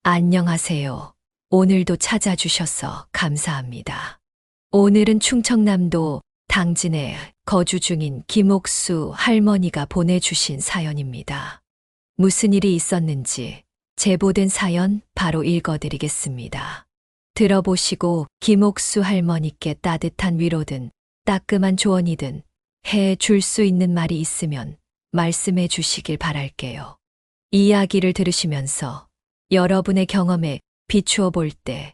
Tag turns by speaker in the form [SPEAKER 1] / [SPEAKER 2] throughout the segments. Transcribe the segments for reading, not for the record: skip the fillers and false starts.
[SPEAKER 1] 안녕하세요. 오늘도 찾아주셔서 감사합니다. 오늘은 충청남도 당진에 거주 중인 김옥수 할머니가 보내주신 사연입니다. 무슨 일이 있었는지 제보된 사연 바로 읽어드리겠습니다. 들어보시고 김옥수 할머니께 따뜻한 위로든 따끔한 조언이든 해 줄 수 있는 말이 있으면 말씀해 주시길 바랄게요. 이야기를 들으시면서 여러분의 경험에 비추어 볼 때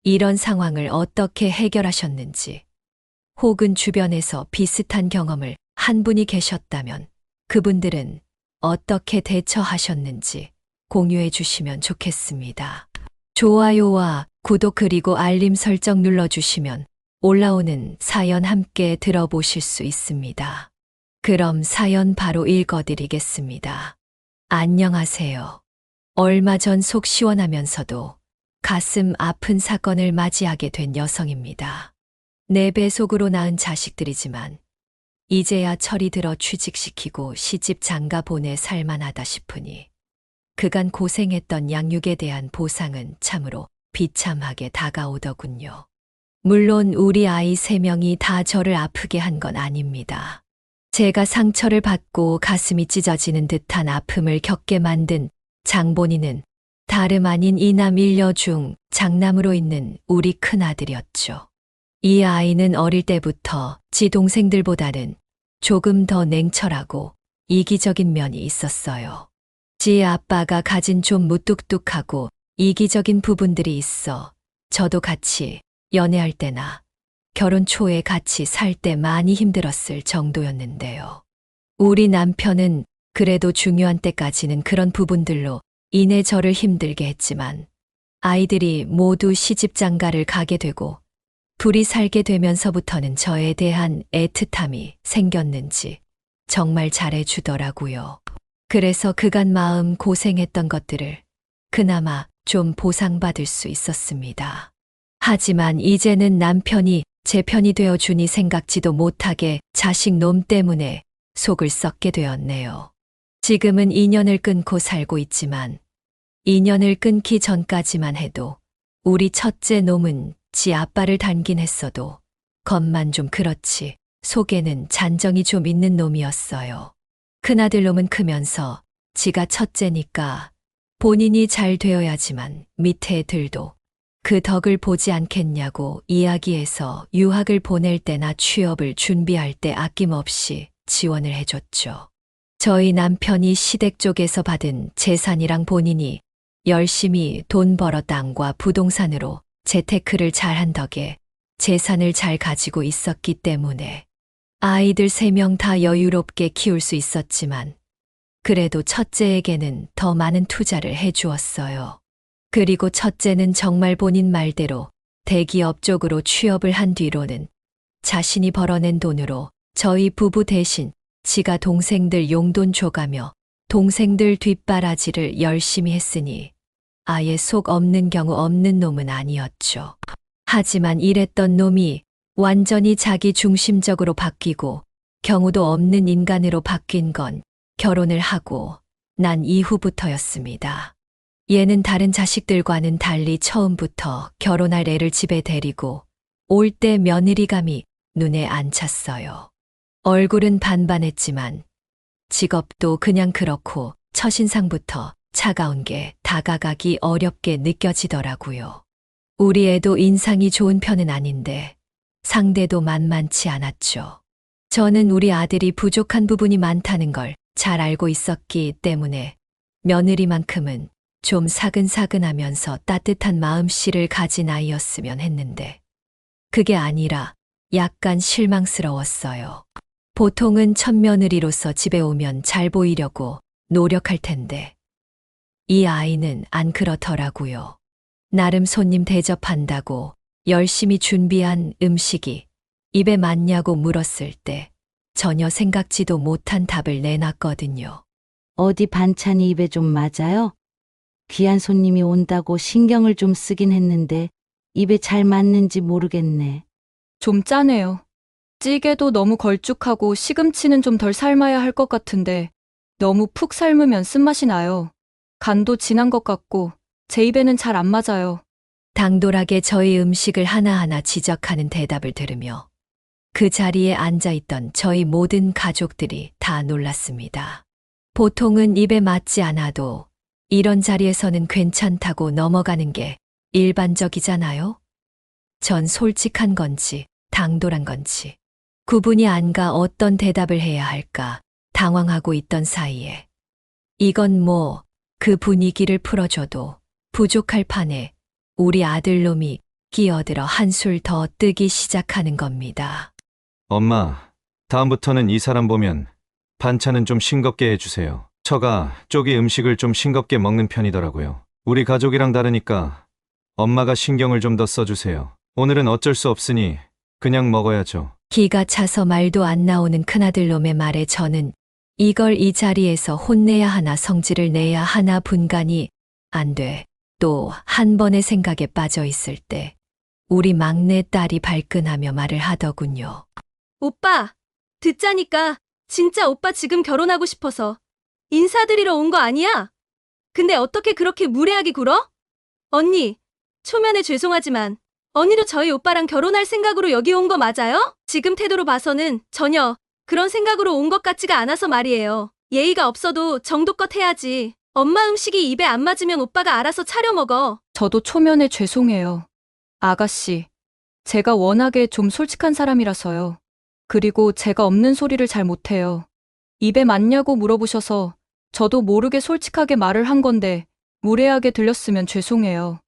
[SPEAKER 1] 이런 상황을 어떻게 해결하셨는지, 혹은 주변에서 비슷한 경험을 한 분이 계셨다면 그분들은 어떻게 대처하셨는지 공유해 주시면 좋겠습니다. 좋아요와 구독 그리고 알림 설정 눌러주시면 올라오는 사연 함께 들어보실 수 있습니다. 그럼 사연 바로 읽어드리겠습니다. 안녕하세요. 얼마 전 속 시원하면서도 가슴 아픈 사건을 맞이하게 된 여성입니다. 내 뱃속으로 낳은 자식들이지만 이제야 철이 들어 취직시키고 시집 장가 보내 살만하다 싶으니 그간 고생했던 양육에 대한 보상은 참으로 비참하게 다가오더군요. 물론 우리 아이 3명이 다 저를 아프게 한 건 아닙니다. 제가 상처를 받고 가슴이 찢어지는 듯한 아픔을 겪게 만든 장본인은 다름 아닌 이남 일녀 중 장남으로 있는 우리 큰아들이었죠. 이 아이는 어릴 때부터 지 동생들보다는 조금 더 냉철하고 이기적인 면이 있었어요. 지 아빠가 가진 좀 무뚝뚝하고 이기적인 부분들이 있어 저도 같이 연애할 때나 결혼 초에 같이 살 때 많이 힘들었을 정도였는데요. 우리 남편은 그래도 중요한 때까지는 그런 부분들로 인해 저를 힘들게 했지만 아이들이 모두 시집장가를 가게 되고 둘이 살게 되면서부터는 저에 대한 애틋함이 생겼는지 정말 잘해주더라고요. 그래서 그간 마음 고생했던 것들을 그나마 좀 보상받을 수 있었습니다. 하지만 이제는 남편이 제 편이 되어주니 생각지도 못하게 자식 놈 때문에 속을 썩게 되었네요. 지금은 인연을 끊고 살고 있지만 인연을 끊기 전까지만 해도 우리 첫째 놈은 지 아빠를 닮긴 했어도 겉만 좀 그렇지 속에는 잔정이 좀 있는 놈이었어요. 큰아들 놈은 크면서 지가 첫째니까 본인이 잘 되어야지만 밑에 애들도 그 덕을 보지 않겠냐고 이야기해서 유학을 보낼 때나 취업을 준비할 때 아낌없이 지원을 해줬죠. 저희 남편이 시댁 쪽에서 받은 재산이랑 본인이 열심히 돈 벌어 땅과 부동산으로 재테크를 잘한 덕에 재산을 잘 가지고 있었기 때문에 아이들 3명 다 여유롭게 키울 수 있었지만 그래도 첫째에게는 더 많은 투자를 해주었어요. 그리고 첫째는 정말 본인 말대로 대기업 쪽으로 취업을 한 뒤로는 자신이 벌어낸 돈으로 저희 부부 대신 지가 동생들 용돈 줘가며 동생들 뒷바라지를 열심히 했으니 아예 속 없는 경우 없는 놈은 아니었죠. 하지만 이랬던 놈이 완전히 자기 중심적으로 바뀌고 경우도 없는 인간으로 바뀐 건 결혼을 하고 난 이후부터였습니다. 얘는 다른 자식들과는 달리 처음부터 결혼할 애를 집에 데리고 올 때 며느리감이 눈에 안 찼어요. 얼굴은 반반했지만 직업도 그냥 그렇고 첫인상부터 차가운 게 다가가기 어렵게 느껴지더라고요. 우리 애도 인상이 좋은 편은 아닌데 상대도 만만치 않았죠. 저는 우리 아들이 부족한 부분이 많다는 걸 잘 알고 있었기 때문에 며느리만큼은 좀 사근사근하면서 따뜻한 마음씨를 가진 아이였으면 했는데 그게 아니라 약간 실망스러웠어요. 보통은 첫며느리로서 집에 오면 잘 보이려고 노력할 텐데 이 아이는 안 그렇더라고요. 나름 손님 대접한다고 열심히 준비한 음식이 입에 맞냐고 물었을 때 전혀 생각지도 못한 답을 내놨거든요.
[SPEAKER 2] 어디 반찬이 입에 좀 맞아요? 귀한 손님이 온다고 신경을 좀 쓰긴 했는데 입에 잘 맞는지 모르겠네.
[SPEAKER 3] 좀 짜네요. 찌개도 너무 걸쭉하고 시금치는 좀 덜 삶아야 할 것 같은데 너무 푹 삶으면 쓴맛이 나요. 간도 진한 것 같고 제 입에는 잘 안 맞아요.
[SPEAKER 1] 당돌하게 저희 음식을 하나하나 지적하는 대답을 들으며 그 자리에 앉아있던 저희 모든 가족들이 다 놀랐습니다. 보통은 입에 맞지 않아도 이런 자리에서는 괜찮다고 넘어가는 게 일반적이잖아요? 전 솔직한 건지 당돌한 건지 구분이 안 가 어떤 대답을 해야 할까 당황하고 있던 사이에 이건 뭐 그 분위기를 풀어줘도 부족할 판에 우리 아들놈이 끼어들어 한술 더 뜨기 시작하는 겁니다.
[SPEAKER 4] 엄마, 다음부터는 이 사람 보면 반찬은 좀 싱겁게 해주세요. 처가 쪽이 음식을 좀 싱겁게 먹는 편이더라고요. 우리 가족이랑 다르니까 엄마가 신경을 좀 더 써주세요. 오늘은 어쩔 수 없으니 그냥 먹어야죠.
[SPEAKER 1] 기가 차서 말도 안 나오는 큰아들놈의 말에 저는 이걸 이 자리에서 혼내야 하나 성질을 내야 하나 분간이 안 돼. 또 한 번의 생각에 빠져 있을 때 우리 막내 딸이 발끈하며 말을 하더군요.
[SPEAKER 5] 오빠, 듣자니까 진짜 오빠 지금 결혼하고 싶어서 인사드리러 온 거 아니야? 근데 어떻게 그렇게 무례하게 굴어? 언니, 초면에 죄송하지만 언니도 저희 오빠랑 결혼할 생각으로 여기 온 거 맞아요? 지금 태도로 봐서는 전혀 그런 생각으로 온 것 같지가 않아서 말이에요. 예의가 없어도 정도껏 해야지. 엄마 음식이 입에 안 맞으면 오빠가 알아서 차려 먹어.
[SPEAKER 3] 저도 초면에 죄송해요. 아가씨, 제가 워낙에 좀 솔직한 사람이라서요. 그리고 제가 없는 소리를 잘 못해요. 입에 맞냐고 물어보셔서 저도 모르게 솔직하게 말을 한 건데 무례하게 들렸으면 죄송해요.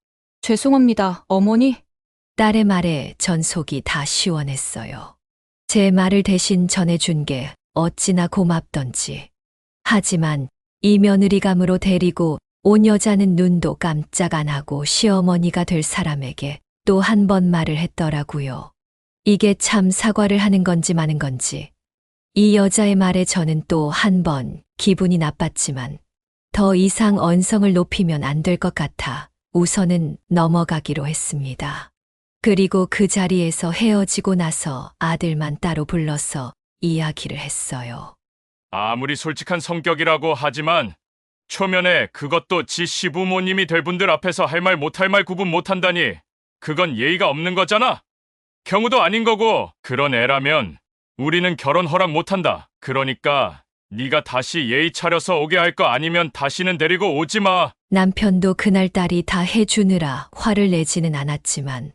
[SPEAKER 3] 죄송합니다, 어머니.
[SPEAKER 1] 딸의 말에 전 속이 다 시원했어요. 제 말을 대신 전해준 게 어찌나 고맙던지. 하지만 이 며느리감으로 데리고 온 여자는 눈도 깜짝 안 하고 시어머니가 될 사람에게 또 한 번 말을 했더라고요. 이게 참 사과를 하는 건지 마는 건지. 이 여자의 말에 저는 또 한 번 기분이 나빴지만 더 이상 언성을 높이면 안 될 것 같아 우선은 넘어가기로 했습니다. 그리고 그 자리에서 헤어지고 나서 아들만 따로 불러서 이야기를 했어요.
[SPEAKER 6] 아무리 솔직한 성격이라고 하지만 초면에 그것도 지 시부모님이 될 분들 앞에서 할 말 못할 말 구분 못한다니 그건 예의가 없는 거잖아. 경우도 아닌 거고 그런 애라면 우리는 결혼 허락 못한다. 그러니까 네가 다시 예의 차려서 오게 할 거 아니면 다시는 데리고 오지 마.
[SPEAKER 1] 남편도 그날 딸이 다 해주느라 화를 내지는 않았지만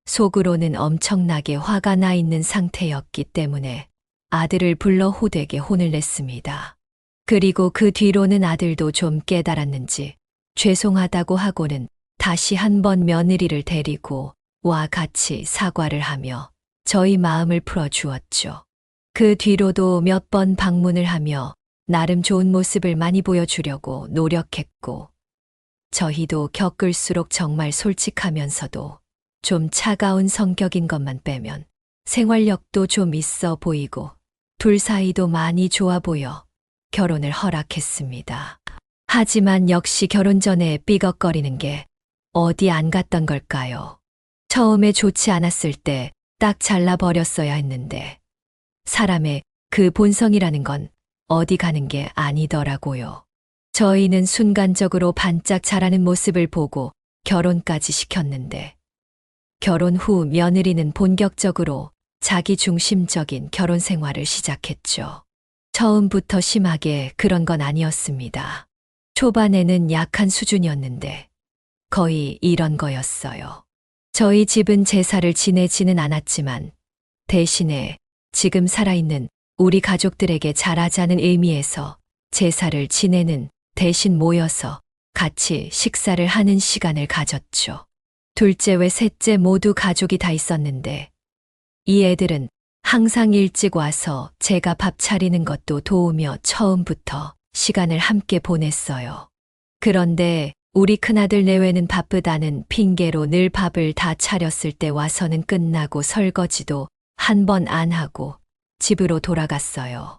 [SPEAKER 1] 속으로는 엄청나게 화가 나 있는 상태였기 때문에 아들을 불러 호되게 혼을 냈습니다. 그리고 그 뒤로는 아들도 좀 깨달았는지 죄송하다고 하고는 다시 한 번 며느리를 데리고 와 같이 사과를 하며 저희 마음을 풀어주었죠. 그 뒤로도 몇 번 방문을 하며 나름 좋은 모습을 많이 보여주려고 노력했고 저희도 겪을수록 정말 솔직하면서도 좀 차가운 성격인 것만 빼면 생활력도 좀 있어 보이고 둘 사이도 많이 좋아 보여 결혼을 허락했습니다. 하지만 역시 결혼 전에 삐걱거리는 게 어디 안 갔던 걸까요? 처음에 좋지 않았을 때 딱 잘라버렸어야 했는데 사람의 그 본성이라는 건 어디 가는 게 아니더라고요. 저희는 순간적으로 반짝 자라는 모습을 보고 결혼까지 시켰는데 결혼 후 며느리는 본격적으로 자기 중심적인 결혼 생활을 시작했죠. 처음부터 심하게 그런 건 아니었습니다. 초반에는 약한 수준이었는데 거의 이런 거였어요. 저희 집은 제사를 지내지는 않았지만 대신에 지금 살아있는 우리 가족들에게 잘하자는 의미에서 제사를 지내는 대신 모여서 같이 식사를 하는 시간을 가졌죠. 둘째 외 셋째 모두 가족이 다 있었는데 이 애들은 항상 일찍 와서 제가 밥 차리는 것도 도우며 처음부터 시간을 함께 보냈어요. 그런데 우리 큰아들 내외는 바쁘다는 핑계로 늘 밥을 다 차렸을 때 와서는 끝나고 설거지도 한 번 안 하고 집으로 돌아갔어요.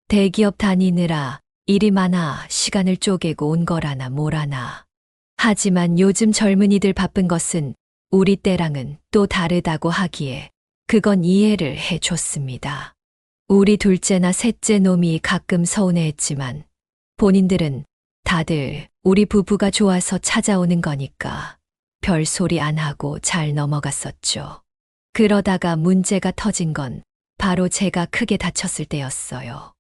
[SPEAKER 1] 대기업 다니느라 일이 많아 시간을 쪼개고 온 거라나 뭐라나. 하지만 요즘 젊은이들 바쁜 것은 우리 때랑은 또 다르다고 하기에 그건 이해를 해줬습니다. 우리 둘째나 셋째 놈이 가끔 서운해했지만 본인들은 다들 우리 부부가 좋아서 찾아오는 거니까 별소리 안 하고 잘 넘어갔었죠. 그러다가 문제가 터진 건 바로 제가 크게 다쳤을 때였어요.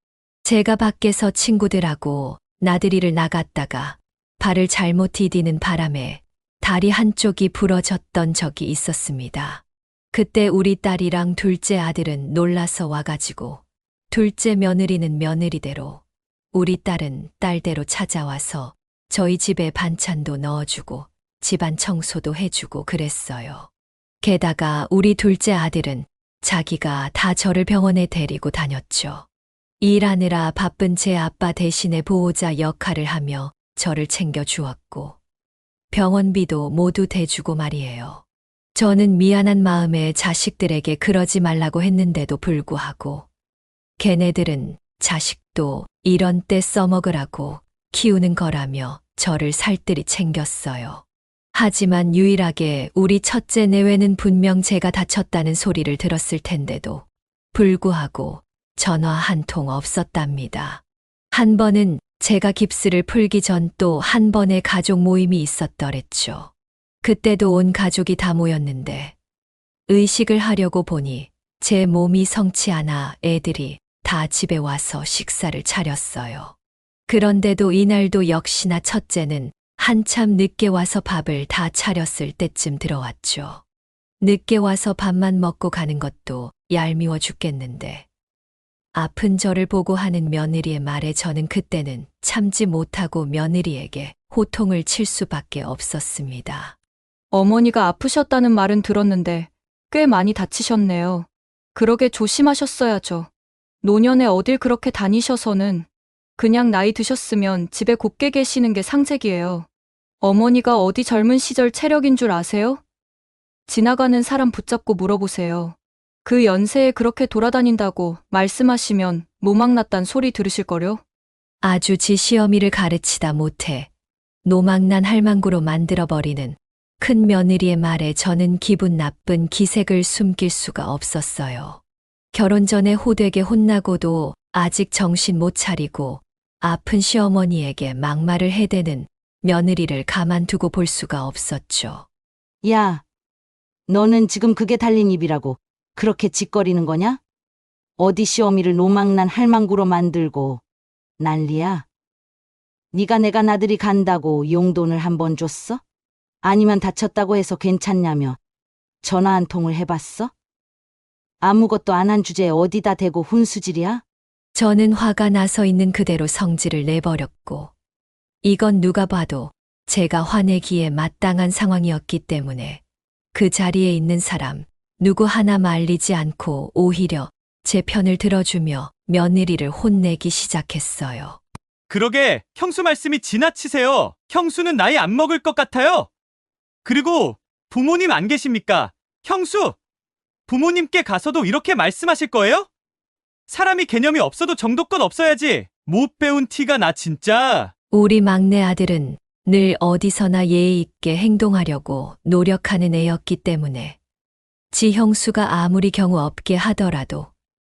[SPEAKER 1] 제가 밖에서 친구들하고 나들이를 나갔다가 발을 잘못 디디는 바람에 다리 한쪽이 부러졌던 적이 있었습니다. 그때 우리 딸이랑 둘째 아들은 놀라서 와가지고 둘째 며느리는 며느리대로, 우리 딸은 딸대로 찾아와서 저희 집에 반찬도 넣어주고 집안 청소도 해주고 그랬어요. 게다가 우리 둘째 아들은 자기가 다 저를 병원에 데리고 다녔죠. 일하느라 바쁜 제 아빠 대신에 보호자 역할을 하며 저를 챙겨주었고 병원비도 모두 대주고 말이에요. 저는 미안한 마음에 자식들에게 그러지 말라고 했는데도 불구하고 걔네들은 자식도 이런 때 써먹으라고 키우는 거라며 저를 살뜰히 챙겼어요. 하지만 유일하게 우리 첫째 내외는 분명 제가 다쳤다는 소리를 들었을 텐데도 불구하고 전화 한 통 없었답니다. 한 번은 제가 깁스를 풀기 전 또 한 번의 가족 모임이 있었더랬죠. 그때도 온 가족이 다 모였는데 의식을 하려고 보니 제 몸이 성치 않아 애들이 다 집에 와서 식사를 차렸어요. 그런데도 이날도 역시나 첫째는 한참 늦게 와서 밥을 다 차렸을 때쯤 들어왔죠. 늦게 와서 밥만 먹고 가는 것도 얄미워 죽겠는데 아픈 저를 보고 하는 며느리의 말에 저는 그때는 참지 못하고 며느리에게 호통을 칠 수밖에 없었습니다.
[SPEAKER 3] 어머니가 아프셨다는 말은 들었는데 꽤 많이 다치셨네요. 그러게 조심하셨어야죠. 노년에 어딜 그렇게 다니셔서는 그냥 나이 드셨으면 집에 곱게 계시는 게 상책이에요. 어머니가 어디 젊은 시절 체력인 줄 아세요? 지나가는 사람 붙잡고 물어보세요. 그 연세에 그렇게 돌아다닌다고 말씀하시면 노망났단 소리 들으실걸요?
[SPEAKER 1] 아주 지 시어미를 가르치다 못해 노망난 할망구로 만들어버리는 큰 며느리의 말에 저는 기분 나쁜 기색을 숨길 수가 없었어요. 결혼 전에 호되게 혼나고도 아직 정신 못 차리고 아픈 시어머니에게 막말을 해대는 며느리를 가만두고 볼 수가 없었죠.
[SPEAKER 2] 야, 너는 지금 그게 달린 입이라고 그렇게 짓거리는 거냐? 어디 시어미를 노망난 할망구로 만들고 난리야? 네가 내가 나들이 간다고 용돈을 한 번 줬어? 아니면 다쳤다고 해서 괜찮냐며 전화 한 통을 해봤어? 아무것도 안 한 주제에 어디다 대고 훈수질이야?
[SPEAKER 1] 저는 화가 나서 있는 그대로 성질을 내버렸고 이건 누가 봐도 제가 화내기에 마땅한 상황이었기 때문에 그 자리에 있는 사람 누구 하나 말리지 않고 오히려 제 편을 들어주며 며느리를 혼내기 시작했어요.
[SPEAKER 7] 그러게 형수 말씀이 지나치세요. 형수는 나이 안 먹을 것 같아요. 그리고 부모님 안 계십니까? 형수! 부모님께 가서도 이렇게 말씀하실 거예요? 사람이 개념이 없어도 정도껏 없어야지. 못 배운 티가 나 진짜.
[SPEAKER 1] 우리 막내 아들은 늘 어디서나 예의 있게 행동하려고 노력하는 애였기 때문에 지 형수가 아무리 경우 없게 하더라도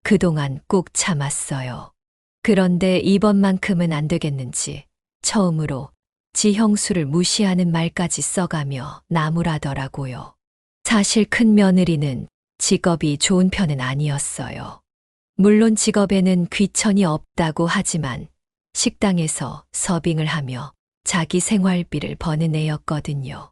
[SPEAKER 1] 그동안 꾹 참았어요. 그런데 이번만큼은 안 되겠는지 처음으로 지 형수를 무시하는 말까지 써가며 나무라더라고요. 사실 큰 며느리는 직업이 좋은 편은 아니었어요. 물론 직업에는 귀천이 없다고 하지만 식당에서 서빙을 하며 자기 생활비를 버는 애였거든요.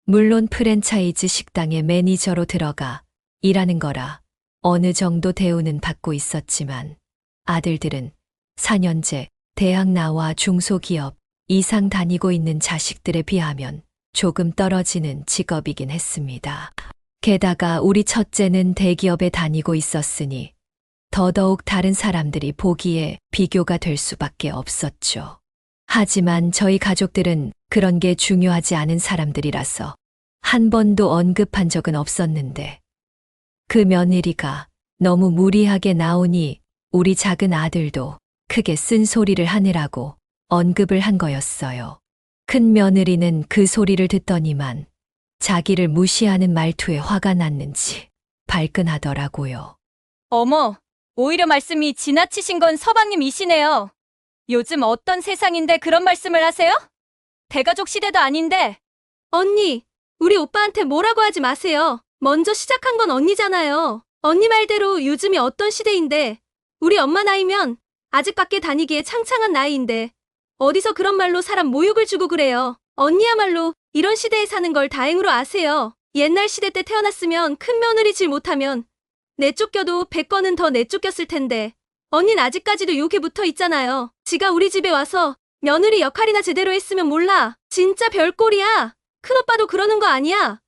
[SPEAKER 1] 물론 프랜차이즈 식당의 매니저로 들어가 일하는 거라 어느 정도 대우는 받고 있었지만 아들들은 4년제 대학 나와 중소기업 이상 다니고 있는 자식들에 비하면 조금 떨어지는 직업이긴 했습니다. 게다가 우리 첫째는 대기업에 다니고 있었으니 더더욱 다른 사람들이 보기에 비교가 될 수밖에 없었죠. 하지만 저희 가족들은 그런 게 중요하지 않은 사람들이라서 한 번도 언급한 적은 없었는데 그 며느리가 너무 무리하게 나오니 우리 작은 아들도 크게 쓴소리를 하느라고 언급을 한 거였어요. 큰 며느리는 그 소리를 듣더니만 자기를 무시하는 말투에 화가 났는지 발끈하더라고요.
[SPEAKER 3] 어머, 오히려 말씀이 지나치신 건 서방님이시네요. 요즘 어떤 세상인데 그런 말씀을 하세요? 대가족 시대도 아닌데.
[SPEAKER 5] 언니, 우리 오빠한테 뭐라고 하지 마세요. 먼저 시작한 건 언니잖아요. 언니 말대로 요즘이 어떤 시대인데, 우리 엄마 나이면 아직 밖에 다니기에 창창한 나이인데, 어디서 그런 말로 사람 모욕을 주고 그래요. 언니야말로 이런 시대에 사는 걸 다행으로 아세요. 옛날 시대 때 태어났으면 큰 며느리 질 못하면 내쫓겨도 100건은 더 내쫓겼을 텐데, 언닌 아직까지도 욕에 붙어 있잖아요. 지가 우리 집에 와서 며느리 역할이나 제대로 했으면 몰라. 진짜 별꼴이야. 큰오빠도 그러는 거 아니야?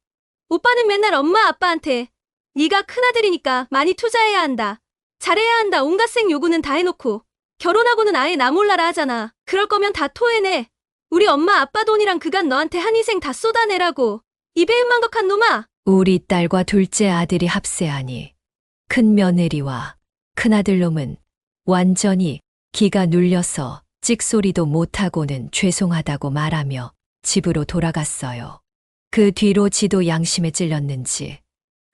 [SPEAKER 5] 오빠는 맨날 엄마 아빠한테 네가 큰아들이니까 많이 투자해야 한다. 잘해야 한다. 온갖 생 요구는 다 해놓고 결혼하고는 아예 나 몰라라 하잖아. 그럴 거면 다 토해내. 우리 엄마 아빠 돈이랑 그간 너한테 한 희생 다 쏟아내라고. 이 배은망덕한 놈아.
[SPEAKER 1] 우리 딸과 둘째 아들이 합세하니 큰 며느리와 큰아들놈은 완전히 기가 눌려서 찍소리도 못하고는 죄송하다고 말하며 집으로 돌아갔어요. 그 뒤로 지도 양심에 찔렸는지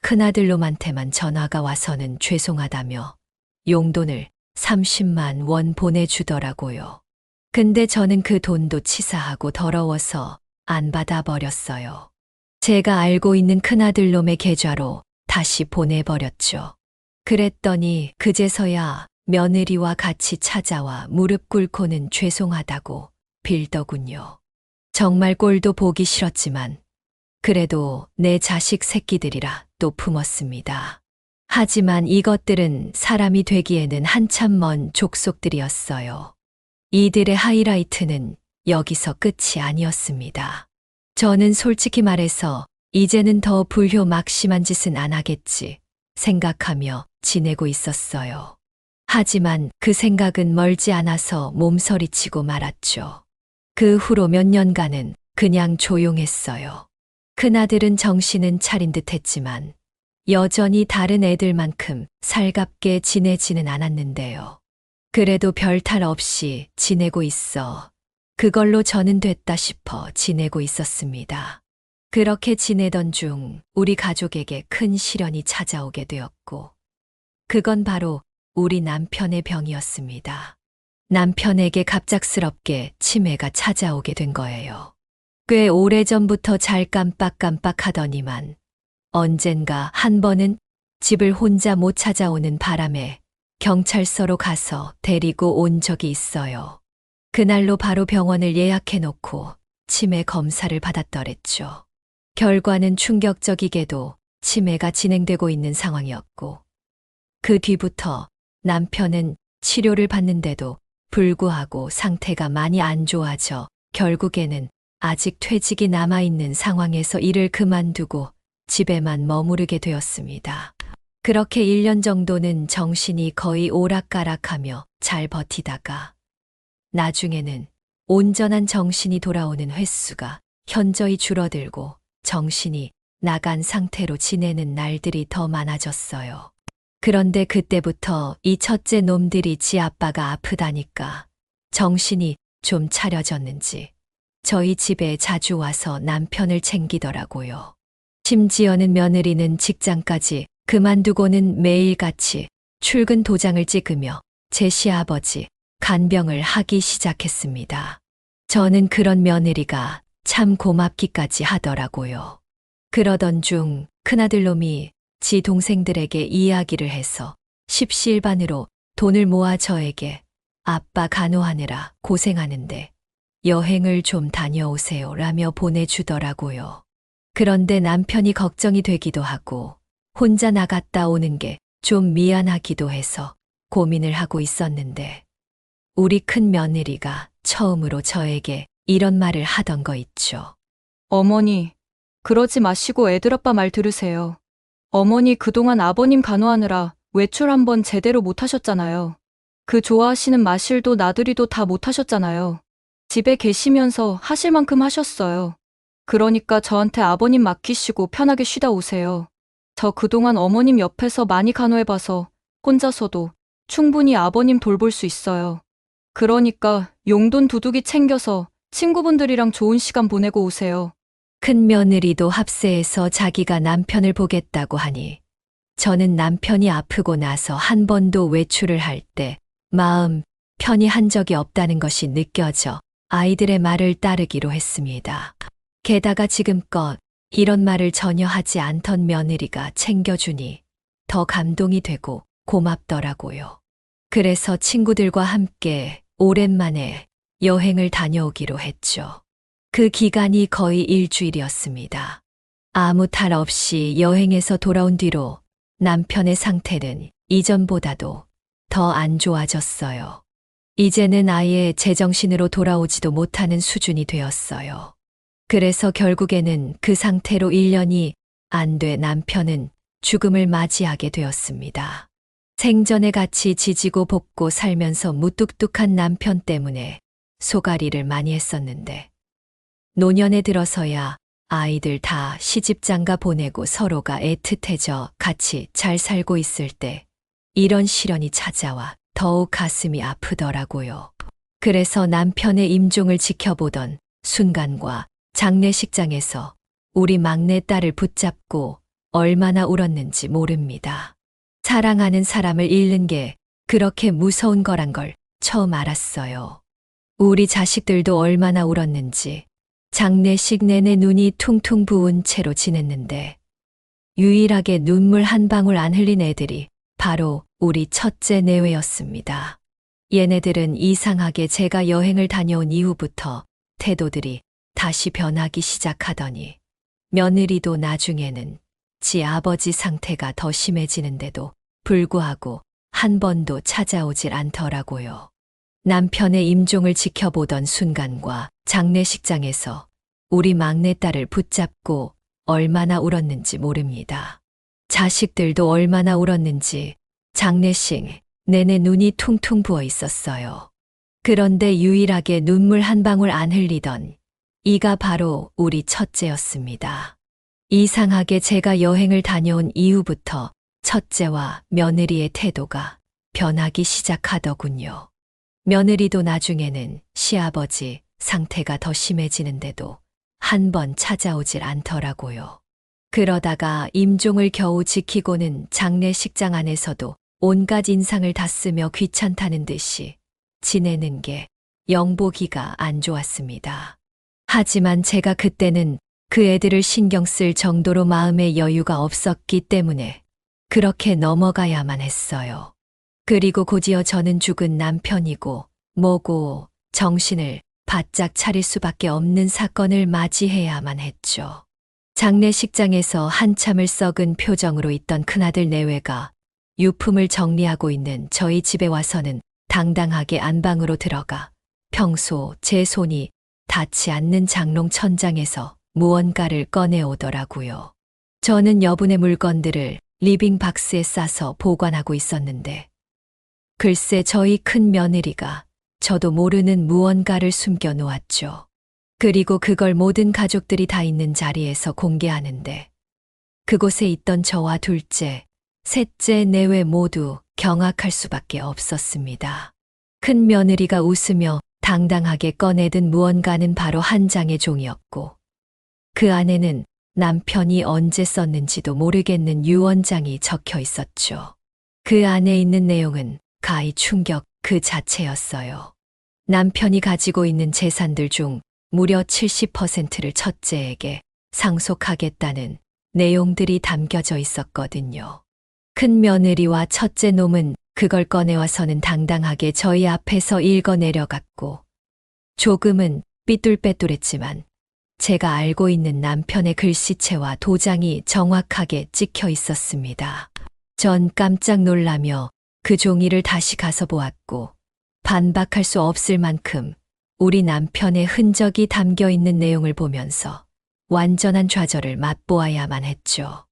[SPEAKER 1] 큰아들놈한테만 전화가 와서는 죄송하다며 용돈을 30만 원 보내주더라고요. 근데 저는 그 돈도 치사하고 더러워서 안 받아버렸어요. 제가 알고 있는 큰아들놈의 계좌로 다시 보내버렸죠. 그랬더니 그제서야 며느리와 같이 찾아와 무릎 꿇고는 죄송하다고 빌더군요. 정말 꼴도 보기 싫었지만 그래도 내 자식 새끼들이라 또 품었습니다. 하지만 이것들은 사람이 되기에는 한참 먼 족속들이었어요. 이들의 하이라이트는 여기서 끝이 아니었습니다. 저는 솔직히 말해서 이제는 더 불효막심한 짓은 안 하겠지 생각하며 지내고 있었어요. 하지만 그 생각은 멀지 않아서 몸서리치고 말았죠. 그 후로 몇 년간은 그냥 조용했어요. 큰아들은 정신은 차린 듯 했지만 여전히 다른 애들만큼 살갑게 지내지는 않았는데요. 그래도 별탈 없이 지내고 있어 그걸로 저는 됐다 싶어 지내고 있었습니다. 그렇게 지내던 중 우리 가족에게 큰 시련이 찾아오게 되었고 그건 바로 우리 남편의 병이었습니다. 남편에게 갑작스럽게 치매가 찾아오게 된 거예요. 꽤 오래전부터 잘 깜빡깜빡 하더니만 언젠가 한 번은 집을 혼자 못 찾아오는 바람에 경찰서로 가서 데리고 온 적이 있어요. 그날로 바로 병원을 예약해 놓고 치매 검사를 받았더랬죠. 결과는 충격적이게도 치매가 진행되고 있는 상황이었고 그 뒤부터 남편은 치료를 받는데도 불구하고 상태가 많이 안 좋아져 결국에는 아직 퇴직이 남아있는 상황에서 일을 그만두고 집에만 머무르게 되었습니다. 그렇게 1년 정도는 정신이 거의 오락가락하며 잘 버티다가 나중에는 온전한 정신이 돌아오는 횟수가 현저히 줄어들고 정신이 나간 상태로 지내는 날들이 더 많아졌어요. 그런데 그때부터 이 첫째 놈들이 지 아빠가 아프다니까 정신이 좀 차려졌는지 저희 집에 자주 와서 남편을 챙기더라고요. 심지어는 며느리는 직장까지 그만두고는 매일같이 출근 도장을 찍으며 제 시아버지 간병을 하기 시작했습니다. 저는 그런 며느리가 참 고맙기까지 하더라고요. 그러던 중 큰아들놈이 지 동생들에게 이야기를 해서 십시일반으로 돈을 모아 저에게 아빠 간호하느라 고생하는데 여행을 좀 다녀오세요 라며 보내주더라고요. 그런데 남편이 걱정이 되기도 하고 혼자 나갔다 오는 게 좀 미안하기도 해서 고민을 하고 있었는데 우리 큰 며느리가 처음으로 저에게 이런 말을 하던 거 있죠.
[SPEAKER 3] 어머니, 그러지 마시고 애들아빠 말 들으세요. 어머니 그동안 아버님 간호하느라 외출 한번 제대로 못 하셨잖아요. 그 좋아하시는 마실도 나들이도 다 못 하셨잖아요. 집에 계시면서 하실 만큼 하셨어요. 그러니까 저한테 아버님 맡기시고 편하게 쉬다 오세요. 저 그동안 어머님 옆에서 많이 간호해봐서 혼자서도 충분히 아버님 돌볼 수 있어요. 그러니까 용돈 두둑이 챙겨서 친구분들이랑 좋은 시간 보내고 오세요.
[SPEAKER 1] 큰 며느리도 합세해서 자기가 남편을 보겠다고 하니 저는 남편이 아프고 나서 한 번도 외출을 할 때 마음 편히 한 적이 없다는 것이 느껴져 아이들의 말을 따르기로 했습니다. 게다가 지금껏 이런 말을 전혀 하지 않던 며느리가 챙겨주니 더 감동이 되고 고맙더라고요. 그래서 친구들과 함께 오랜만에 여행을 다녀오기로 했죠. 그 기간이 거의 일주일이었습니다. 아무 탈 없이 여행에서 돌아온 뒤로 남편의 상태는 이전보다도 더 안 좋아졌어요. 이제는 아예 제정신으로 돌아오지도 못하는 수준이 되었어요. 그래서 결국에는 그 상태로 1년이 안 돼 남편은 죽음을 맞이하게 되었습니다. 생전에 같이 지지고 볶고 살면서 무뚝뚝한 남편 때문에 소가리를 많이 했었는데 노년에 들어서야 아이들 다 시집장가 보내고 서로가 애틋해져 같이 잘 살고 있을 때 이런 시련이 찾아와 더욱 가슴이 아프더라고요. 그래서 남편의 임종을 지켜보던 순간과 장례식장에서 우리 막내딸을 붙잡고 얼마나 울었는지 모릅니다. 사랑하는 사람을 잃는 게 그렇게 무서운 거란 걸 처음 알았어요. 우리 자식들도 얼마나 울었는지 장례식 내내 눈이 퉁퉁 부은 채로 지냈는데 유일하게 눈물 한 방울 안 흘린 애들이 바로 우리 첫째 내외였습니다. 얘네들은 이상하게 제가 여행을 다녀온 이후부터 태도들이 다시 변하기 시작하더니 며느리도 나중에는 지 아버지 상태가 더 심해지는데도 불구하고 한 번도 찾아오질 않더라고요. 남편의 임종을 지켜보던 순간과 장례식장에서 우리 막내딸을 붙잡고 얼마나 울었는지 모릅니다. 자식들도 얼마나 울었는지 장례식 내내 눈이 퉁퉁 부어 있었어요. 그런데 유일하게 눈물 한 방울 안 흘리던 이가 바로 우리 첫째였습니다. 이상하게 제가 여행을 다녀온 이후부터 첫째와 며느리의 태도가 변하기 시작하더군요. 며느리도 나중에는 시아버지 상태가 더 심해지는데도 한 번 찾아오질 않더라고요. 그러다가 임종을 겨우 지키고는 장례식장 안에서도 온갖 인상을 다 쓰며 귀찮다는 듯이 지내는 게 영보기가 안 좋았습니다. 하지만 제가 그때는 그 애들을 신경 쓸 정도로 마음의 여유가 없었기 때문에 그렇게 넘어가야만 했어요. 그리고 곧이어 저는 죽은 남편이고 뭐고 정신을 바짝 차릴 수밖에 없는 사건을 맞이해야만 했죠. 장례식장에서 한참을 썩은 표정으로 있던 큰아들 내외가 유품을 정리하고 있는 저희 집에 와서는 당당하게 안방으로 들어가 평소 제 손이 닿지 않는 장롱 천장에서 무언가를 꺼내오더라고요. 저는 여분의 물건들을 리빙 박스에 싸서 보관하고 있었는데 글쎄 저희 큰 며느리가 저도 모르는 무언가를 숨겨 놓았죠. 그리고 그걸 모든 가족들이 다 있는 자리에서 공개하는데 그곳에 있던 저와 둘째, 셋째 내외 모두 경악할 수밖에 없었습니다. 큰 며느리가 웃으며 당당하게 꺼내든 무언가는 바로 한 장의 종이었고 그 안에는 남편이 언제 썼는지도 모르겠는 유언장이 적혀 있었죠. 그 안에 있는 내용은 가히 충격 그 자체였어요. 남편이 가지고 있는 재산들 중 무려 70%를 첫째에게 상속하겠다는 내용들이 담겨져 있었거든요. 큰 며느리와 첫째 놈은 그걸 꺼내와서는 당당하게 저희 앞에서 읽어내려갔고 조금은 삐뚤빼뚤했지만 제가 알고 있는 남편의 글씨체와 도장이 정확하게 찍혀 있었습니다. 전 깜짝 놀라며 그 종이를 다시 가서 보았고 반박할 수 없을 만큼 우리 남편의 흔적이 담겨 있는 내용을 보면서 완전한 좌절을 맛보아야만 했죠.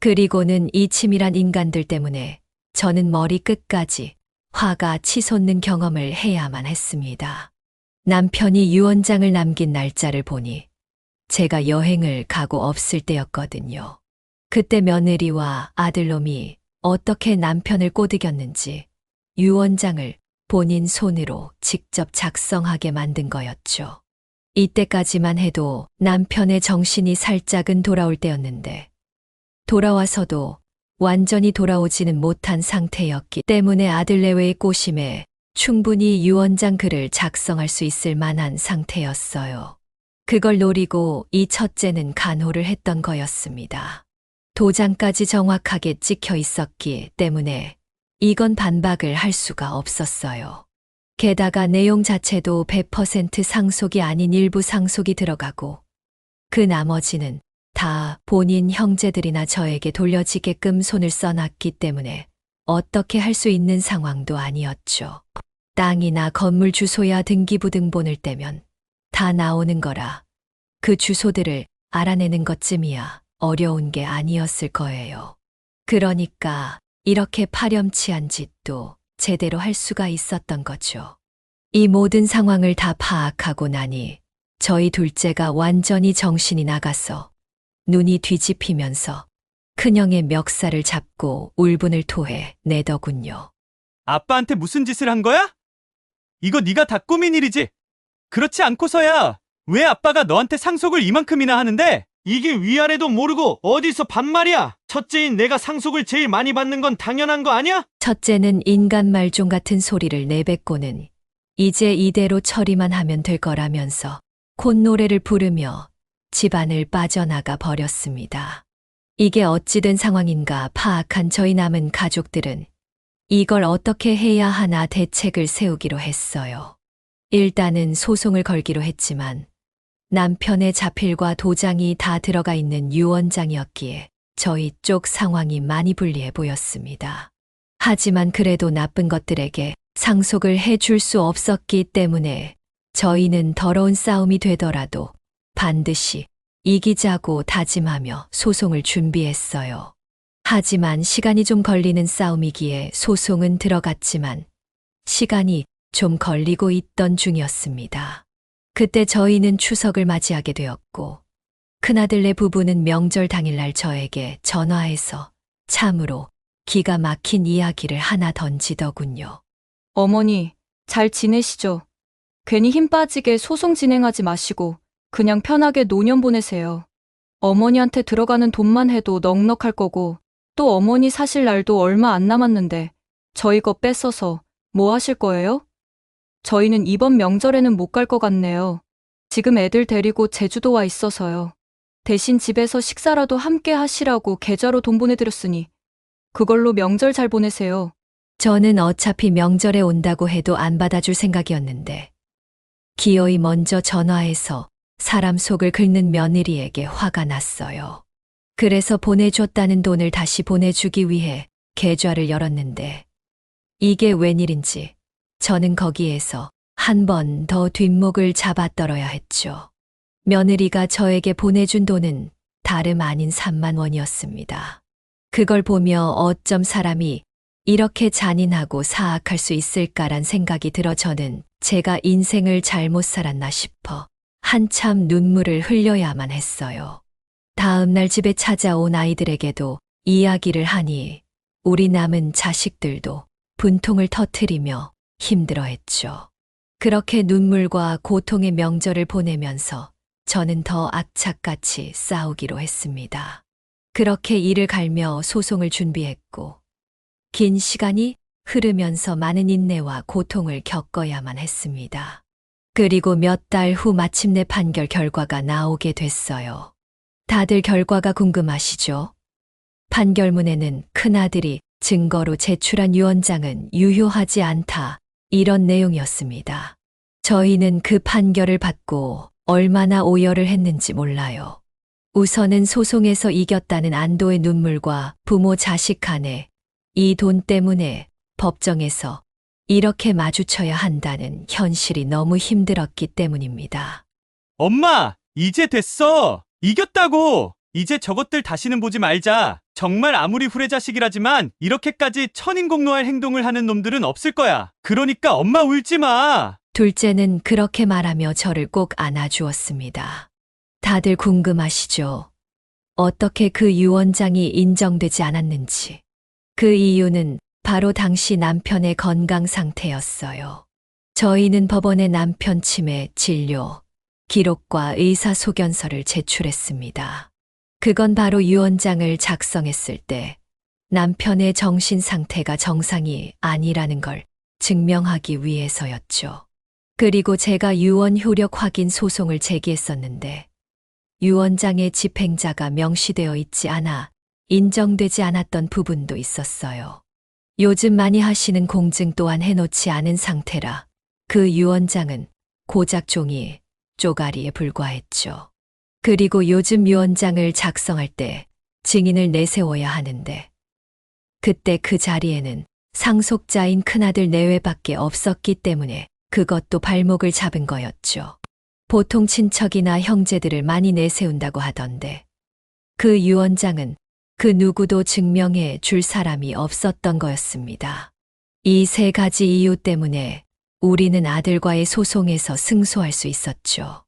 [SPEAKER 1] 그리고는 이 치밀한 인간들 때문에 저는 머리 끝까지 화가 치솟는 경험을 해야만 했습니다. 남편이 유언장을 남긴 날짜를 보니 제가 여행을 가고 없을 때였거든요. 그때 며느리와 아들놈이 어떻게 남편을 꼬드겼는지 유언장을 본인 손으로 직접 작성하게 만든 거였죠. 이때까지만 해도 남편의 정신이 살짝은 돌아올 때였는데 돌아와서도 완전히 돌아오지는 못한 상태였기 때문에 아들 내외의 꼬심에 충분히 유언장 글을 작성할 수 있을 만한 상태였어요. 그걸 노리고 이 첫째는 간호를 했던 거였습니다. 도장까지 정확하게 찍혀 있었기 때문에 이건 반박을 할 수가 없었어요. 게다가 내용 자체도 100% 상속이 아닌 일부 상속이 들어가고 그 나머지는 다 본인 형제들이나 저에게 돌려지게끔 손을 써놨기 때문에 어떻게 할 수 있는 상황도 아니었죠. 땅이나 건물 주소야 등기부등본을 떼면 다 나오는 거라 그 주소들을 알아내는 것쯤이야 어려운 게 아니었을 거예요. 그러니까 이렇게 파렴치한 짓도 제대로 할 수가 있었던 거죠. 이 모든 상황을 다 파악하고 나니 저희 둘째가 완전히 정신이 나가서 눈이 뒤집히면서 큰형의 멱살을 잡고 울분을 토해 내더군요.
[SPEAKER 7] 아빠한테 무슨 짓을 한 거야? 이거 네가 다 꾸민 일이지. 그렇지 않고서야 왜 아빠가 너한테 상속을 이만큼이나 하는데?
[SPEAKER 4] 이게 위아래도 모르고 어디서 반말이야? 첫째인 내가 상속을 제일 많이 받는 건 당연한 거 아니야?
[SPEAKER 1] 첫째는 인간 말종 같은 소리를 내뱉고는 이제 이대로 처리만 하면 될 거라면서 콧노래를 부르며 집안을 빠져나가 버렸습니다. 이게 어찌된 상황인가 파악한 저희 남은 가족들은 이걸 어떻게 해야 하나 대책을 세우기로 했어요. 일단은 소송을 걸기로 했지만 남편의 자필과 도장이 다 들어가 있는 유언장이었기에 저희 쪽 상황이 많이 불리해 보였습니다. 하지만 그래도 나쁜 것들에게 상속을 해줄 수 없었기 때문에 저희는 더러운 싸움이 되더라도 반드시 이기자고 다짐하며 소송을 준비했어요. 하지만 시간이 좀 걸리는 싸움이기에 소송은 들어갔지만 시간이 좀 걸리고 있던 중이었습니다. 그때 저희는 추석을 맞이하게 되었고 큰아들네 부부는 명절 당일날 저에게 전화해서 참으로 기가 막힌 이야기를 하나 던지더군요.
[SPEAKER 3] 어머니, 잘 지내시죠? 괜히 힘 빠지게 소송 진행하지 마시고 그냥 편하게 노년 보내세요. 어머니한테 들어가는 돈만 해도 넉넉할 거고 또 어머니 사실 날도 얼마 안 남았는데 저희 거 뺏어서 뭐 하실 거예요? 저희는 이번 명절에는 못 갈 것 같네요. 지금 애들 데리고 제주도 와 있어서요. 대신 집에서 식사라도 함께 하시라고 계좌로 돈 보내드렸으니 그걸로 명절 잘 보내세요.
[SPEAKER 1] 저는 어차피 명절에 온다고 해도 안 받아줄 생각이었는데 기어이 먼저 전화해서 사람 속을 긁는 며느리에게 화가 났어요. 그래서 보내줬다는 돈을 다시 보내주기 위해 계좌를 열었는데 이게 웬일인지 저는 거기에서 한 번 더 뒷목을 잡아떨어야 했죠. 며느리가 저에게 보내준 돈은 다름 아닌 3만 원이었습니다. 그걸 보며 어쩜 사람이 이렇게 잔인하고 사악할 수 있을까란 생각이 들어 저는 제가 인생을 잘못 살았나 싶어 한참 눈물을 흘려야만 했어요. 다음 날 집에 찾아온 아이들에게도 이야기를 하니 우리 남은 자식들도 분통을 터뜨리며 힘들어했죠. 그렇게 눈물과 고통의 명절을 보내면서 저는 더 악착같이 싸우기로 했습니다. 그렇게 이를 갈며 소송을 준비했고 긴 시간이 흐르면서 많은 인내와 고통을 겪어야만 했습니다. 그리고 몇 달 후 마침내 판결 결과가 나오게 됐어요. 다들 결과가 궁금하시죠? 판결문에는 큰아들이 증거로 제출한 유언장은 유효하지 않다. 이런 내용이었습니다. 저희는 그 판결을 받고 얼마나 오열을 했는지 몰라요. 우선은 소송에서 이겼다는 안도의 눈물과 부모 자식 간에 이 돈 때문에 법정에서 이렇게 마주쳐야 한다는 현실이 너무 힘들었기 때문입니다.
[SPEAKER 7] 엄마, 이제 됐어. 이겼다고. 이제 저것들 다시는 보지 말자. 정말 아무리 후레자식이라지만 이렇게까지 천인공노할 행동을 하는 놈들은 없을 거야. 그러니까 엄마 울지 마.
[SPEAKER 1] 둘째는 그렇게 말하며 저를 꼭 안아주었습니다. 다들 궁금하시죠? 어떻게 그 유언장이 인정되지 않았는지. 그 이유는 바로 당시 남편의 건강 상태였어요. 저희는 법원에 남편 치매 진료 기록과 의사소견서를 제출했습니다. 그건 바로 유언장을 작성했을 때 남편의 정신 상태가 정상이 아니라는 걸 증명하기 위해서였죠. 그리고 제가 유언 효력 확인 소송을 제기했었는데 유언장에 집행자가 명시되어 있지 않아 인정되지 않았던 부분도 있었어요. 요즘 많이 하시는 공증 또한 해놓지 않은 상태라 그 유언장은 고작 종이 쪼가리에 불과했죠. 그리고 요즘 유언장을 작성할 때 증인을 내세워야 하는데 그때 그 자리에는 상속자인 큰아들 내외밖에 없었기 때문에 그것도 발목을 잡은 거였죠. 보통 친척이나 형제들을 많이 내세운다고 하던데 그 유언장은 그 누구도 증명해 줄 사람이 없었던 거였습니다. 이 세 가지 이유 때문에 우리는 아들과의 소송에서 승소할 수 있었죠.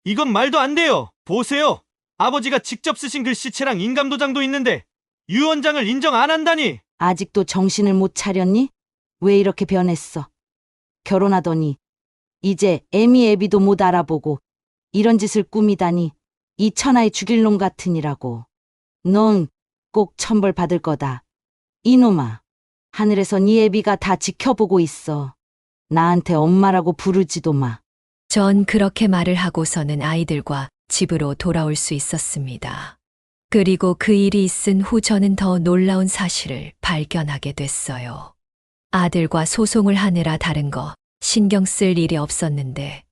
[SPEAKER 7] 이건 말도 안 돼요. 보세요. 아버지가 직접 쓰신 글씨체랑 인감도장도 있는데 유언장을 인정 안 한다니.
[SPEAKER 2] 아직도 정신을 못 차렸니? 왜 이렇게 변했어? 결혼하더니 이제 애미 애비도 못 알아보고 이런 짓을 꾸미다니 이 천하의 죽일 놈 같으니라고. 넌 꼭 천벌 받을 거다. 이놈아, 하늘에서 네 애비가 다 지켜보고 있어. 나한테 엄마라고 부르지도 마.
[SPEAKER 1] 전 그렇게 말을 하고서는 아이들과 집으로 돌아올 수 있었습니다. 그리고 그 일이 있은 후 저는 더 놀라운 사실을 발견하게 됐어요. 아들과 소송을 하느라 다른 거 신경 쓸 일이 없었는데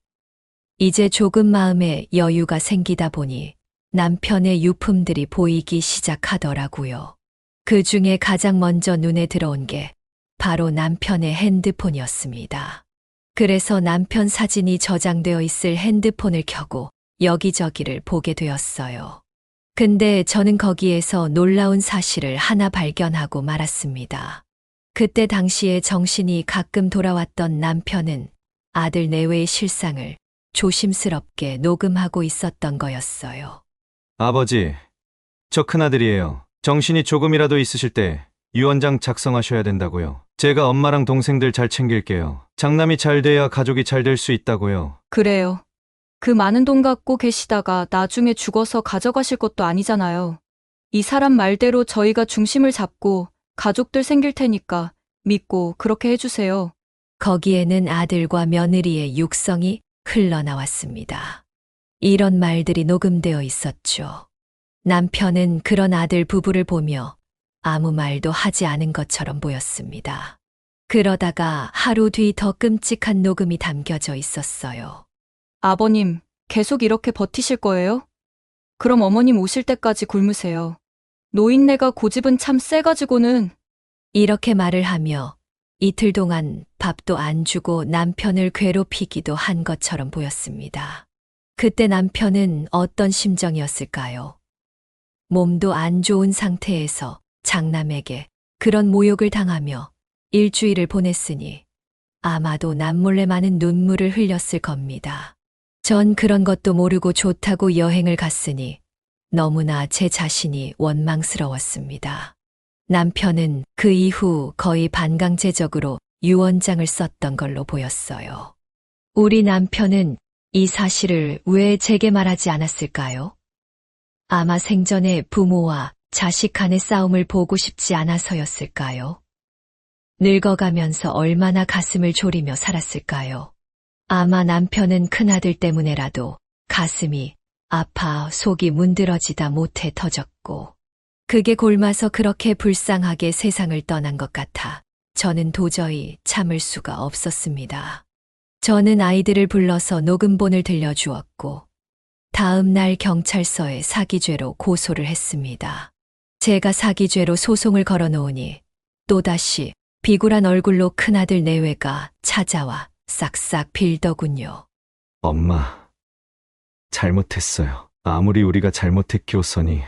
[SPEAKER 1] 이제 조금 마음에 여유가 생기다 보니 남편의 유품들이 보이기 시작하더라고요. 그 중에 가장 먼저 눈에 들어온 게 바로 남편의 핸드폰이었습니다. 그래서 남편 사진이 저장되어 있을 핸드폰을 켜고 여기저기를 보게 되었어요. 근데 저는 거기에서 놀라운 사실을 하나 발견하고 말았습니다. 그때 당시에 정신이 가끔 돌아왔던 남편은 아들 내외의 실상을 조심스럽게 녹음하고 있었던 거였어요.
[SPEAKER 4] 아버지, 저 큰아들이에요. 정신이 조금이라도 있으실 때 유언장 작성하셔야 된다고요. 제가 엄마랑 동생들 잘 챙길게요. 장남이 잘 돼야 가족이 잘 될 수 있다고요.
[SPEAKER 3] 그래요. 그 많은 돈 갖고 계시다가 나중에 죽어서 가져가실 것도 아니잖아요. 이 사람 말대로 저희가 중심을 잡고 가족들 생길 테니까 믿고 그렇게 해주세요.
[SPEAKER 1] 거기에는 아들과 며느리의 육성이 흘러나왔습니다. 이런 말들이 녹음되어 있었죠. 남편은 그런 아들 부부를 보며 아무 말도 하지 않은 것처럼 보였습니다. 그러다가 하루 뒤 더 끔찍한 녹음이 담겨져 있었어요.
[SPEAKER 3] 아버님, 계속 이렇게 버티실 거예요? 그럼 어머님 오실 때까지 굶으세요. 노인네가 고집은 참 세가지고는.
[SPEAKER 1] 이렇게 말을 하며 이틀 동안 밥도 안 주고 남편을 괴롭히기도 한 것처럼 보였습니다. 그때 남편은 어떤 심정이었을까요? 몸도 안 좋은 상태에서 장남에게 그런 모욕을 당하며 일주일을 보냈으니 아마도 남몰래 많은 눈물을 흘렸을 겁니다. 전 그런 것도 모르고 좋다고 여행을 갔으니 너무나 제 자신이 원망스러웠습니다. 남편은 그 이후 거의 반강제적으로 유언장을 썼던 걸로 보였어요. 우리 남편은 이 사실을 왜 제게 말하지 않았을까요? 아마 생전에 부모와 자식 간의 싸움을 보고 싶지 않아서였을까요? 늙어가면서 얼마나 가슴을 졸이며 살았을까요? 아마 남편은 큰아들 때문에라도 가슴이 아파 속이 문드러지다 못해 터졌고 그게 골마서 그렇게 불쌍하게 세상을 떠난 것 같아 저는 도저히 참을 수가 없었습니다. 저는 아이들을 불러서 녹음본을 들려주었고 다음 날 경찰서에 사기죄로 고소를 했습니다. 제가 사기죄로 소송을 걸어놓으니 또다시 비굴한 얼굴로 큰아들 내외가 찾아와 싹싹 빌더군요.
[SPEAKER 4] 엄마, 잘못했어요. 아무리 우리가 잘못해 키웠으니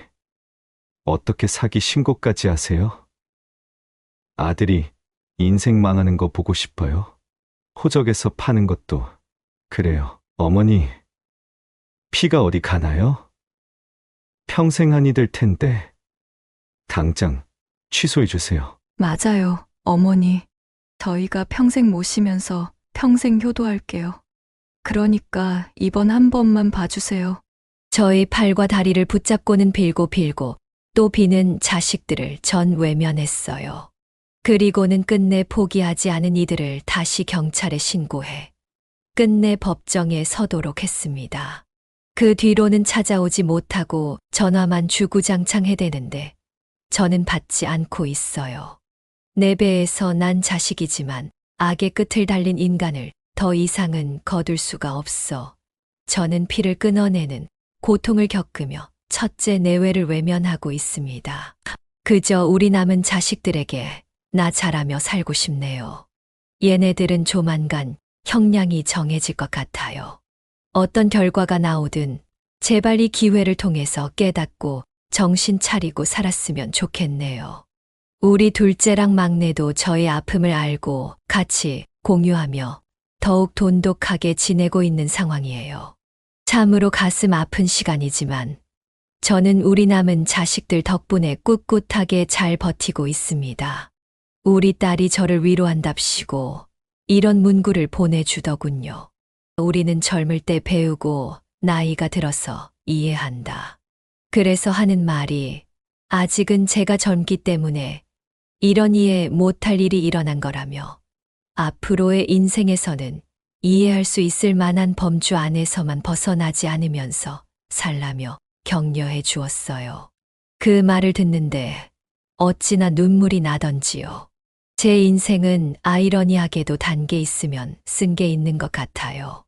[SPEAKER 4] 어떻게 사기 신고까지 하세요? 아들이 인생 망하는 거 보고 싶어요? 호적에서 파는 것도 그래요. 어머니, 피가 어디 가나요? 평생 한이 될 텐데 당장 취소해 주세요.
[SPEAKER 3] 맞아요, 어머니. 저희가 평생 모시면서 평생 효도할게요. 그러니까 이번 한 번만 봐주세요.
[SPEAKER 1] 저의 팔과 다리를 붙잡고는 빌고 또 비는 자식들을 전 외면했어요. 그리고는 끝내 포기하지 않은 이들을 다시 경찰에 신고해 끝내 법정에 서도록 했습니다. 그 뒤로는 찾아오지 못하고 전화만 주구장창 해대는데 저는 받지 않고 있어요. 내 배에서 난 자식이지만 악의 끝을 달린 인간을 더 이상은 거둘 수가 없어. 저는 피를 끊어내는 고통을 겪으며 첫째 내외를 외면하고 있습니다. 그저 우리 남은 자식들에게 나 잘하며 살고 싶네요. 얘네들은 조만간 형량이 정해질 것 같아요. 어떤 결과가 나오든 제발 이 기회를 통해서 깨닫고 정신 차리고 살았으면 좋겠네요. 우리 둘째랑 막내도 저의 아픔을 알고 같이 공유하며 더욱 돈독하게 지내고 있는 상황이에요. 참으로 가슴 아픈 시간이지만 저는 우리 남은 자식들 덕분에 꿋꿋하게 잘 버티고 있습니다. 우리 딸이 저를 위로한답시고 이런 문구를 보내주더군요. 우리는 젊을 때 배우고 나이가 들어서 이해한다. 그래서 하는 말이 아직은 제가 젊기 때문에 이런 이해 못할 일이 일어난 거라며 앞으로의 인생에서는 이해할 수 있을 만한 범주 안에서만 벗어나지 않으면서 살라며 격려해 주었어요. 그 말을 듣는데 어찌나 눈물이 나던지요. 제 인생은 아이러니하게도 단계 있으면 쓴 게 있는 것 같아요.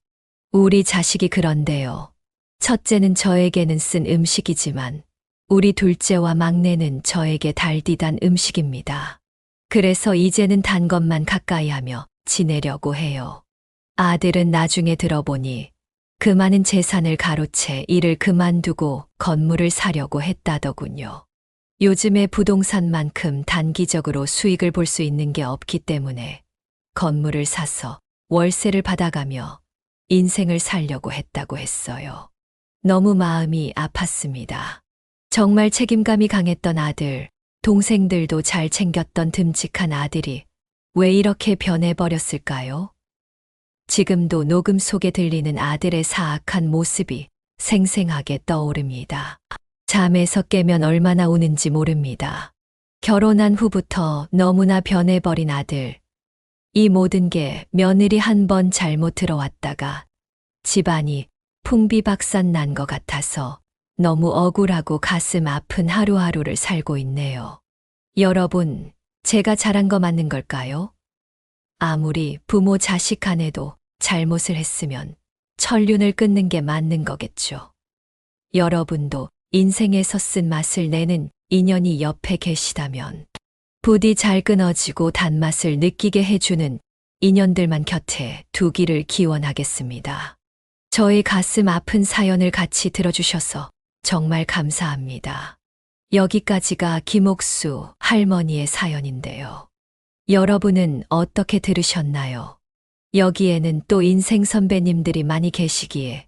[SPEAKER 1] 우리 자식이 그런데요. 첫째는 저에게는 쓴 음식이지만 우리 둘째와 막내는 저에게 달디단 음식입니다. 그래서 이제는 단 것만 가까이 하며 지내려고 해요. 아들은 나중에 들어보니 그 많은 재산을 가로채 일을 그만두고 건물을 사려고 했다더군요. 요즘에 부동산만큼 단기적으로 수익을 볼 수 있는 게 없기 때문에 건물을 사서 월세를 받아가며 인생을 살려고 했다고 했어요. 너무 마음이 아팠습니다. 정말 책임감이 강했던 아들, 동생들도 잘 챙겼던 듬직한 아들이 왜 이렇게 변해버렸을까요? 지금도 녹음 속에 들리는 아들의 사악한 모습이 생생하게 떠오릅니다. 잠에서 깨면 얼마나 우는지 모릅니다. 결혼한 후부터 너무나 변해버린 아들. 이 모든 게 며느리 한 번 잘못 들어왔다가 집안이 풍비박산 난 것 같아서 너무 억울하고 가슴 아픈 하루하루를 살고 있네요. 여러분, 제가 잘한 거 맞는 걸까요? 아무리 부모 자식 간에도 잘못을 했으면 천륜을 끊는 게 맞는 거겠죠. 여러분도 인생에서 쓴 맛을 내는 인연이 옆에 계시다면 부디 잘 끊어지고 단맛을 느끼게 해주는 인연들만 곁에 두기를 기원하겠습니다. 저의 가슴 아픈 사연을 같이 들어주셔서 정말 감사합니다. 여기까지가 김옥수 할머니의 사연인데요. 여러분은 어떻게 들으셨나요? 여기에는 또 인생 선배님들이 많이 계시기에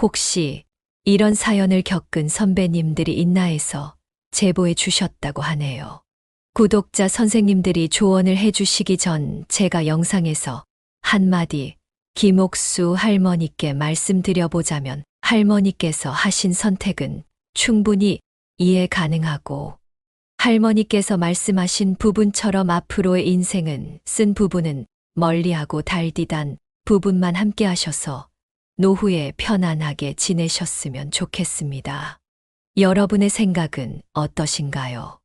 [SPEAKER 1] 혹시 이런 사연을 겪은 선배님들이 있나 해서 제보해 주셨다고 하네요. 구독자 선생님들이 조언을 해주시기 전 제가 영상에서 한마디 김옥수 할머니께 말씀드려보자면 할머니께서 하신 선택은 충분히 이해 가능하고 할머니께서 말씀하신 부분처럼 앞으로의 인생은 쓴 부분은 멀리하고 달디단 부분만 함께 하셔서 노후에 편안하게 지내셨으면 좋겠습니다. 여러분의 생각은 어떠신가요?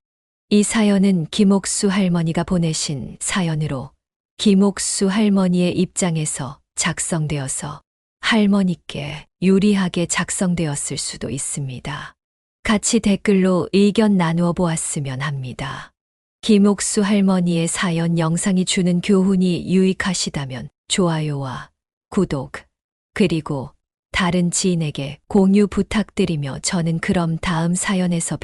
[SPEAKER 1] 이 사연은 김옥수 할머니가 보내신 사연으로 김옥수 할머니의 입장에서 작성되어서 할머니께 유리하게 작성되었을 수도 있습니다. 같이 댓글로 의견 나누어 보았으면 합니다. 김옥수 할머니의 사연 영상이 주는 교훈이 유익하시다면 좋아요와 구독, 그리고 다른 지인에게 공유 부탁드리며 저는 그럼 다음 사연에서